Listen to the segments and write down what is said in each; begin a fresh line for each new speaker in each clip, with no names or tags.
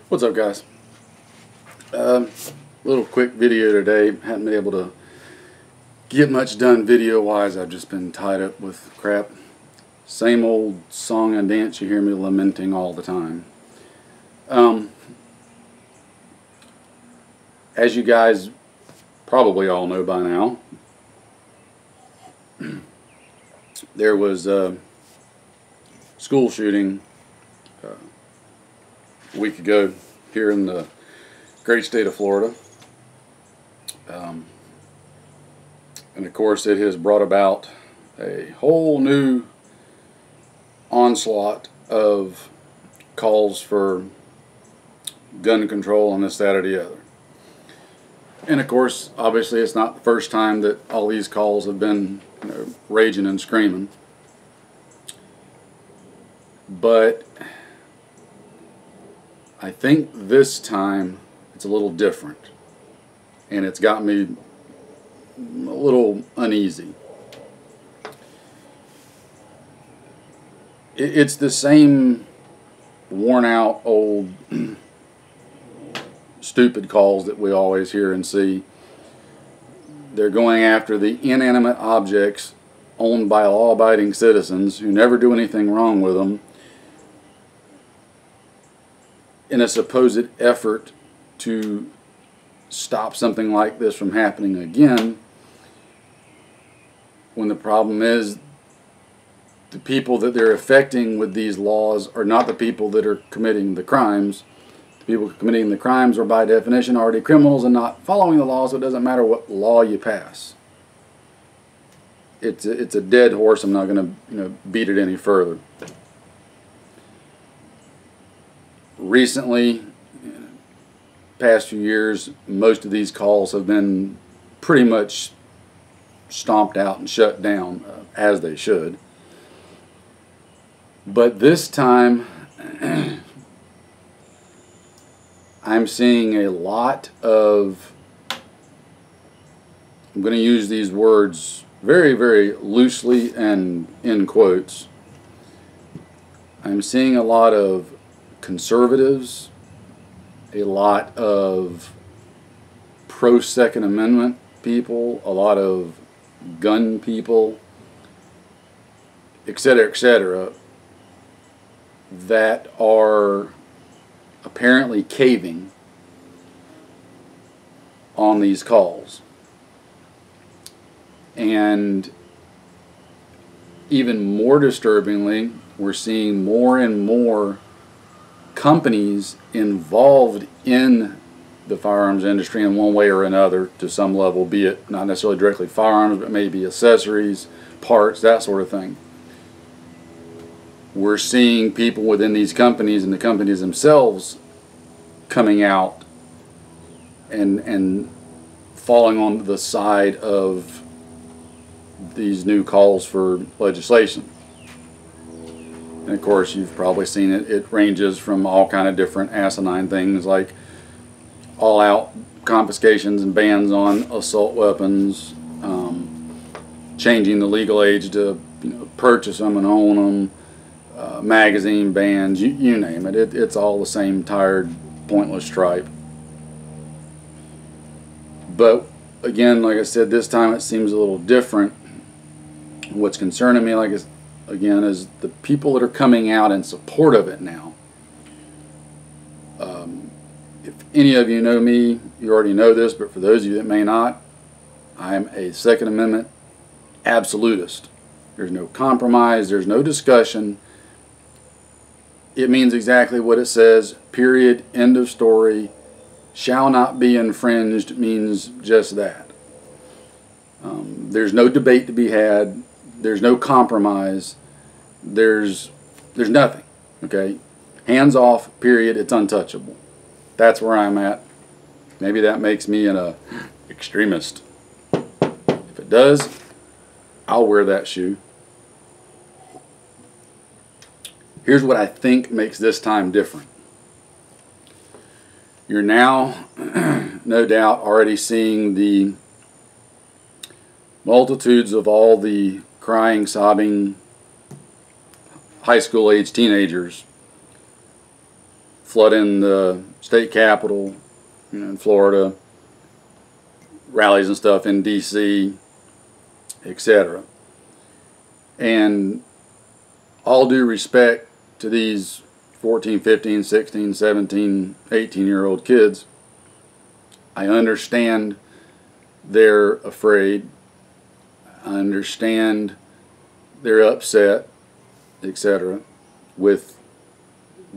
What's up, guys? Little quick video today. Haven't been able to get much done video wise. I've just been tied up with crap. Same old song and dance you hear me lamenting all the time. As you guys probably all know by now, there was a school shooting a week ago here in the great state of Florida. And of course it has brought about a whole new onslaught of calls for gun control and this, that, or the other. And of course, obviously it's not the first time that all these calls have been, raging and screaming. But I think this time it's a little different, and it's got me a little uneasy. It's the same worn out old stupid calls that we always hear and see. They're going after the inanimate objects owned by law-abiding citizens who never do anything wrong with them, in a supposed effort to stop something like this from happening again, when the problem is the people that they're affecting with these laws are not the people that are committing the crimes. The people committing the crimes are by definition already criminals and not following the law, so it doesn't matter what law you pass. It's a dead horse. I'm not going to beat it any further. Recently, past few years, most of these calls have been pretty much stomped out and shut down, as they should. But this time, I'm seeing a lot of, I'm going to use these words very, very loosely and in quotes. I'm seeing a lot of conservatives, a lot of pro-Second Amendment people, a lot of gun people, etc., that are apparently caving on these calls. And even more disturbingly, we're seeing more and more companies involved in the firearms industry in one way or another to some level, be it not necessarily directly firearms, but maybe accessories, parts, that sort of thing. We're seeing people within these companies and the companies themselves coming out and falling on the side of these new calls for legislation. And of course, you've probably seen it. It ranges from all kind of different asinine things like all-out confiscations and bans on assault weapons, changing the legal age to purchase them and own them, magazine bans, you name it. It's all the same tired, pointless tripe. But again, like I said, this time it seems a little different. What's concerning me, again, is the people that are coming out in support of it now. If any of you know me, you already know this, but for those of you that may not, I'm a Second Amendment absolutist. There's no compromise, there's no discussion. It means exactly what it says, period, end of story. Shall not be infringed means just that. There's no debate to be had. There's no compromise. There's nothing. Okay? Hands off, period. It's untouchable. That's where I'm at. Maybe that makes me an extremist. If it does, I'll wear that shoe. Here's what I think makes this time different. You're now, no doubt, already seeing the multitudes of all the crying, sobbing, high school age teenagers flooding the state capitol, in Florida, rallies and stuff in D.C., etc. And all due respect to these 14, 15, 16, 17, 18-year-old kids, I understand they're afraid. I understand they're upset, etc., with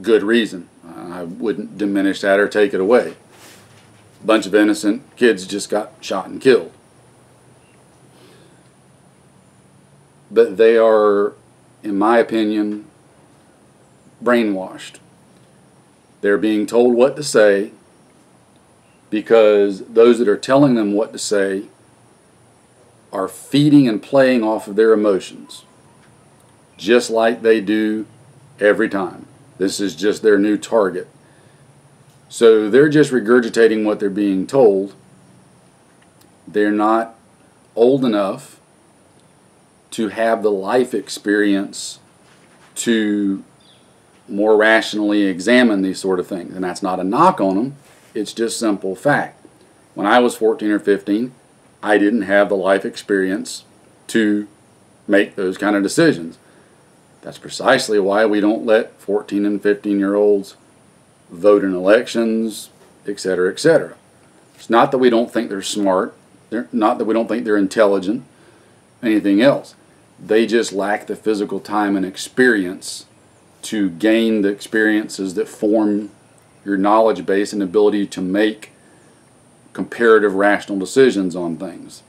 good reason. I wouldn't diminish that or take it away. A bunch of innocent kids just got shot and killed. But they are, in my opinion, brainwashed. They're being told what to say because those that are telling them what to say are feeding and playing off of their emotions, just like they do every time. This is just their new target. So they're just regurgitating what they're being told. They're not old enough to have the life experience to more rationally examine these sort of things. And that's not a knock on them. It's just simple fact. When I was 14 or 15, I didn't have the life experience to make those kind of decisions. That's precisely why we don't let 14 and 15-year-olds vote in elections, etc., etc. It's not that we don't think they're smart, not that we don't think they're intelligent, anything else. They just lack the physical time and experience to gain the experiences that form your knowledge base and ability to make comparative rational decisions on things.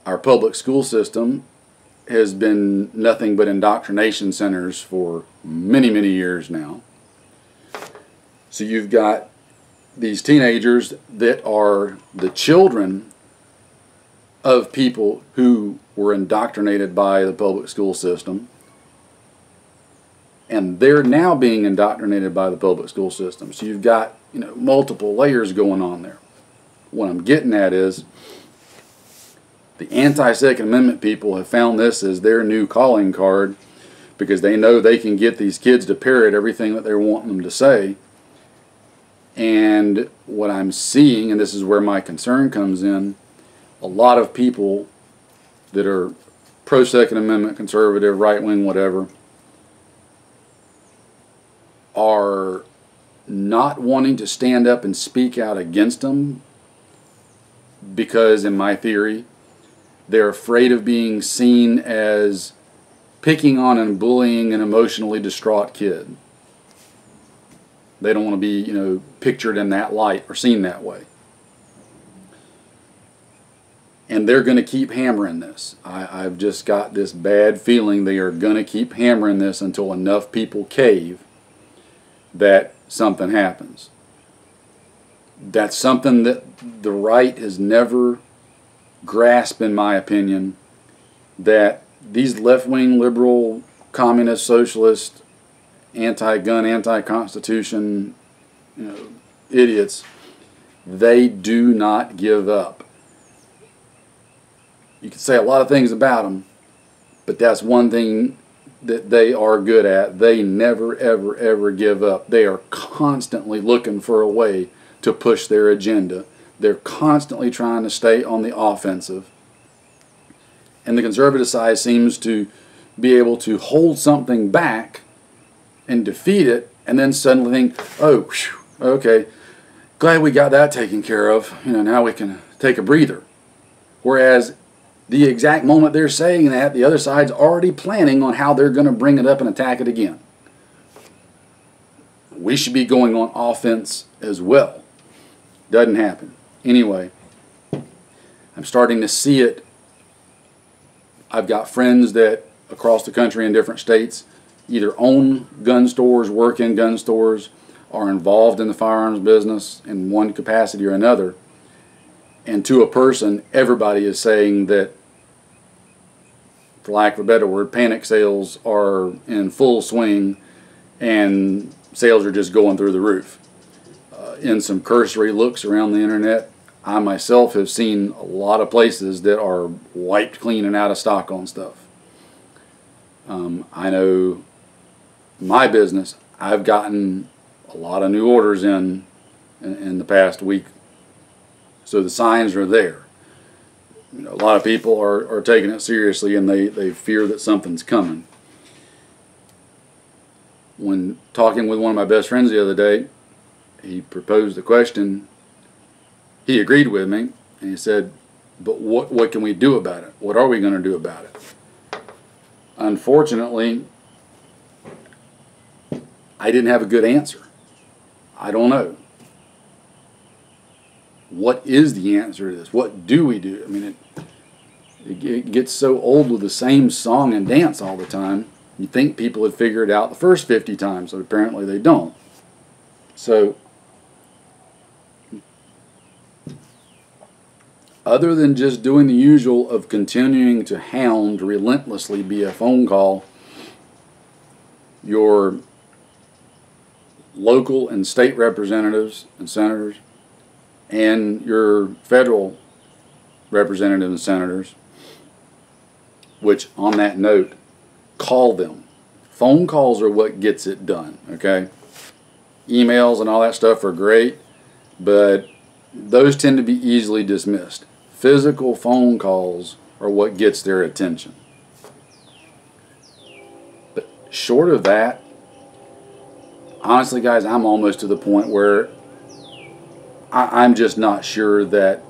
Our public school system has been nothing but indoctrination centers for many, many years now. So you've got these teenagers that are the children of people who were indoctrinated by the public school system, and they're now being indoctrinated by the public school system. So you've got, multiple layers going on there. What I'm getting at is the anti-Second Amendment people have found this as their new calling card because they know they can get these kids to parrot everything that they're wanting them to say. And what I'm seeing, and this is where my concern comes in, a lot of people that are pro-Second Amendment, conservative, right-wing, whatever, are not wanting to stand up and speak out against them because, in my theory, they're afraid of being seen as picking on and bullying an emotionally distraught kid. They don't want to be, pictured in that light or seen that way. And they're going to keep hammering this. I've just got this bad feeling they are going to keep hammering this until enough people cave that something happens. That's something that the right has never grasped, in my opinion, that these left-wing, liberal, communist, socialist, anti-gun, anti-constitution, idiots, they do not give up. You can say a lot of things about them, but that's one thing that they are good at. They never, ever, ever give up. They are constantly looking for a way to push their agenda. They're constantly trying to stay on the offensive. And the conservative side seems to be able to hold something back and defeat it, and then suddenly think, oh, whew, okay, glad we got that taken care of. Now we can take a breather. Whereas the exact moment they're saying that, the other side's already planning on how they're going to bring it up and attack it again. We should be going on offense as well. Doesn't happen. Anyway, I'm starting to see it. I've got friends that across the country in different states either own gun stores, work in gun stores, are involved in the firearms business in one capacity or another. And to a person, everybody is saying that, for lack of a better word, panic sales are in full swing and sales are just going through the roof. In some cursory looks around the internet, I myself have seen a lot of places that are wiped clean and out of stock on stuff. I know my business, I've gotten a lot of new orders in the past week, so the signs are there. You know, a lot of people are taking it seriously, and they fear that something's coming. When talking with one of my best friends the other day, he proposed a question. He agreed with me, and he said, but what can we do about it? What are we going to do about it? Unfortunately, I didn't have a good answer. I don't know. What is the answer to this? What do we do? I mean, it gets so old with the same song and dance all the time. You think people had figured it out the first 50 times, but apparently they don't. So, other than just doing the usual of continuing to hound relentlessly via phone call your local and state representatives and senators and your federal representatives and senators, which on that note, call them. Phone calls are what gets it done, okay? Emails and all that stuff are great, but those tend to be easily dismissed. Physical phone calls are what gets their attention. But short of that, honestly, guys, I'm almost to the point where I'm just not sure that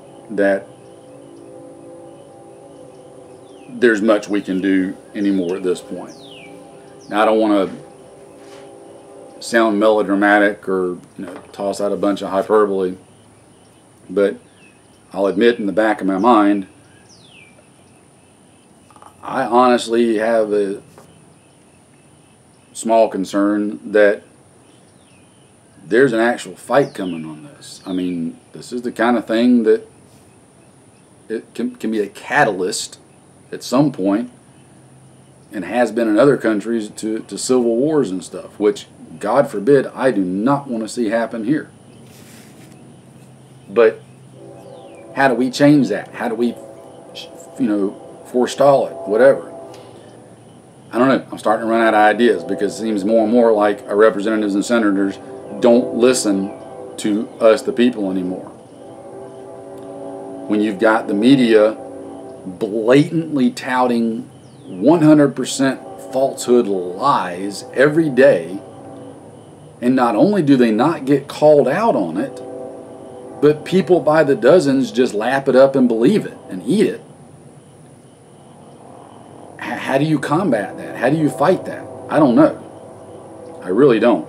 there's much we can do anymore at this point. Now, I don't want to sound melodramatic or toss out a bunch of hyperbole, but I'll admit in the back of my mind, I honestly have a small concern that there's an actual fight coming on this. I mean, this is the kind of thing that it can be a catalyst at some point, and has been in other countries, to civil wars and stuff, which, God forbid, I do not want to see happen here. But how do we change that? How do we, forestall it? Whatever. I don't know. I'm starting to run out of ideas, because it seems more and more like our representatives and senators don't listen to us, the people, anymore. When you've got the media blatantly touting 100% falsehood lies every day, and not only do they not get called out on it, but people by the dozens just lap it up and believe it and eat it. How do you combat that? How do you fight that? I don't know. I really don't.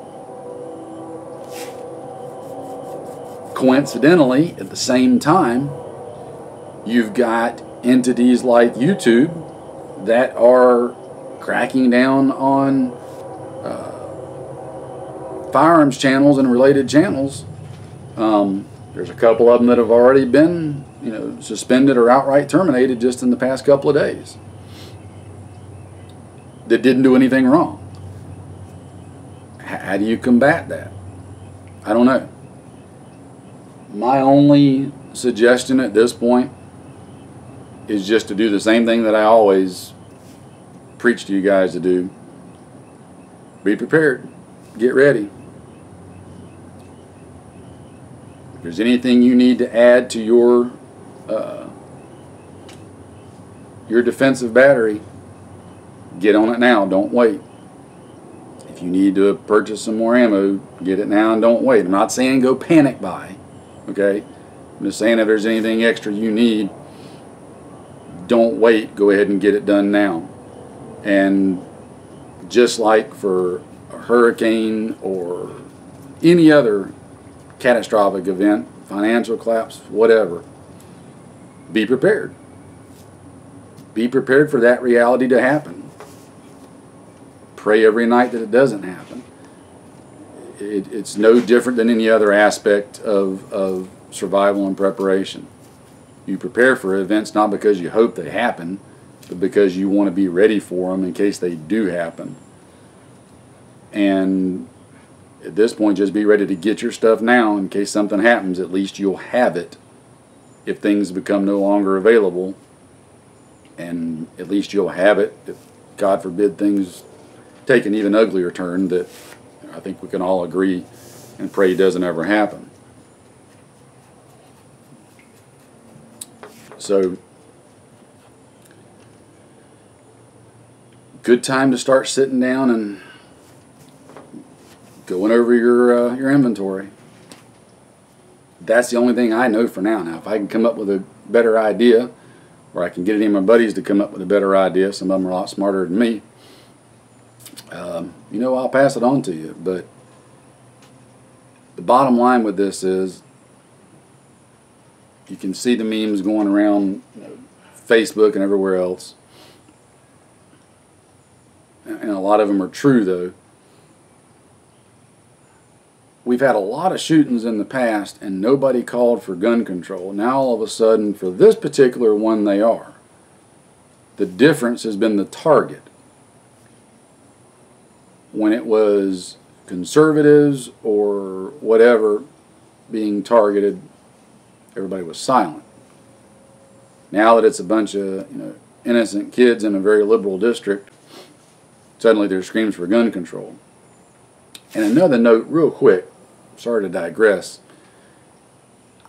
Coincidentally, at the same time, you've got entities like YouTube that are cracking down on firearms channels and related channels. There's a couple of them that have already been, suspended or outright terminated just in the past couple of days, that didn't do anything wrong. How do you combat that? I don't know. My only suggestion at this point is just to do the same thing that I always preach to you guys to do. Be prepared. Get ready. If there's anything you need to add to your defensive battery, get on it now. Don't wait. If you need to purchase some more ammo, get it now and don't wait. I'm not saying go panic buy. Okay? I'm just saying if there's anything extra you need, don't wait. Go ahead and get it done now. And just like for a hurricane or any other catastrophic event, financial collapse, whatever, be prepared. Be prepared for that reality to happen. Pray every night that it doesn't happen. It's no different than any other aspect of survival and preparation. You prepare for events not because you hope they happen, but because you want to be ready for them in case they do happen. And at this point, just be ready to get your stuff now in case something happens. At least you'll have it if things become no longer available. And at least you'll have it if, God forbid, things take an even uglier turn that I think we can all agree and pray doesn't ever happen. So, good time to start sitting down and going over your inventory. That's the only thing I know for now. Now, if I can come up with a better idea, or I can get any of my buddies to come up with a better idea, some of them are a lot smarter than me, you know, I'll pass it on to you. But the bottom line with this is, you can see the memes going around Facebook and everywhere else, and a lot of them are true though. We've had a lot of shootings in the past and nobody called for gun control. Now all of a sudden for this particular one they are. The difference has been the target. When it was conservatives or whatever being targeted, everybody was silent. Now that it's a bunch of innocent kids in a very liberal district, suddenly there's screams for gun control. And another note real quick, sorry to digress,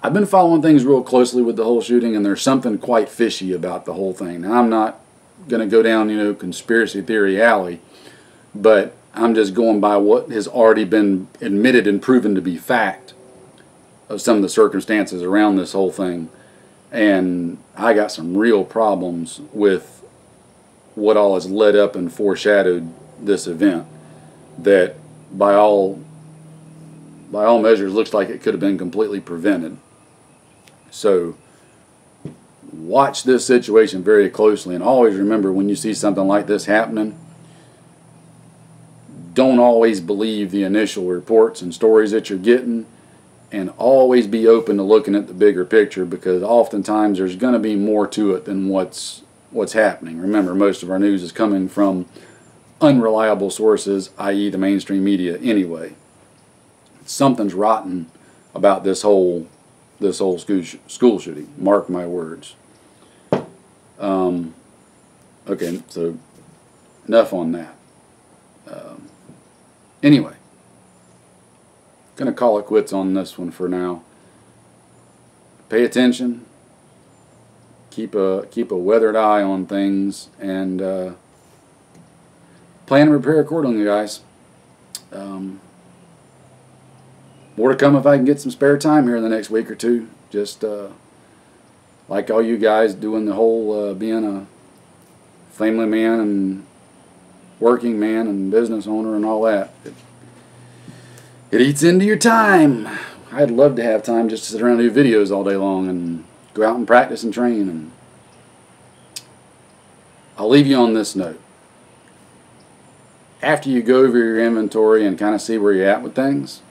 I've been following things real closely with the whole shooting, and there's something quite fishy about the whole thing. Now I'm not going to go down conspiracy theory alley, but I'm just going by what has already been admitted and proven to be fact of some of the circumstances around this whole thing. And I got some real problems with what all has led up and foreshadowed this event that by all measures looks like it could have been completely prevented. So watch this situation very closely, and always remember, when you see something like this happening, don't always believe the initial reports and stories that you're getting, and always be open to looking at the bigger picture, because oftentimes there's going to be more to it than what's happening. Remember, most of our news is coming from unreliable sources, i.e. the mainstream media anyway. Something's rotten about this whole school shooting. Mark my words. Okay, so enough on that. Anyway, gonna call it quits on this one for now. Pay attention. Keep a weathered eye on things, and plan and prepare accordingly, guys. More to come if I can get some spare time here in the next week or two. Just like all you guys doing the whole being a family man and working man and business owner and all that. It eats into your time. I'd love to have time just to sit around and do videos all day long and go out and practice and train. And I'll leave you on this note. After you go over your inventory and kind of see where you're at with things,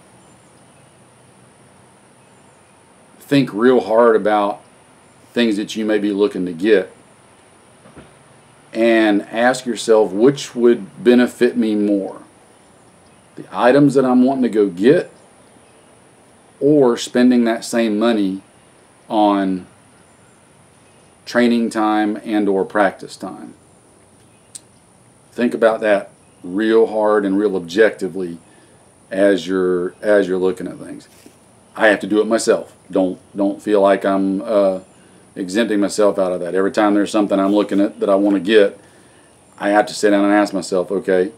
think real hard about things that you may be looking to get, and ask yourself, which would benefit me more? The items that I'm wanting to go get, or spending that same money on training time and or practice time? Think about that real hard and real objectively as you're looking at things. I have to do it myself. Don't feel like I'm exempting myself out of that. Every time there's something I'm looking at that I want to get, I have to sit down and ask myself, okay,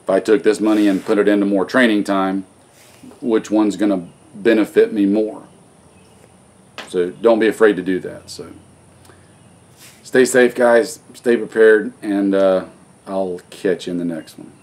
if I took this money and put it into more training time, which one's going to benefit me more? So don't be afraid to do that. So stay safe, guys. Stay prepared, and I'll catch you in the next one.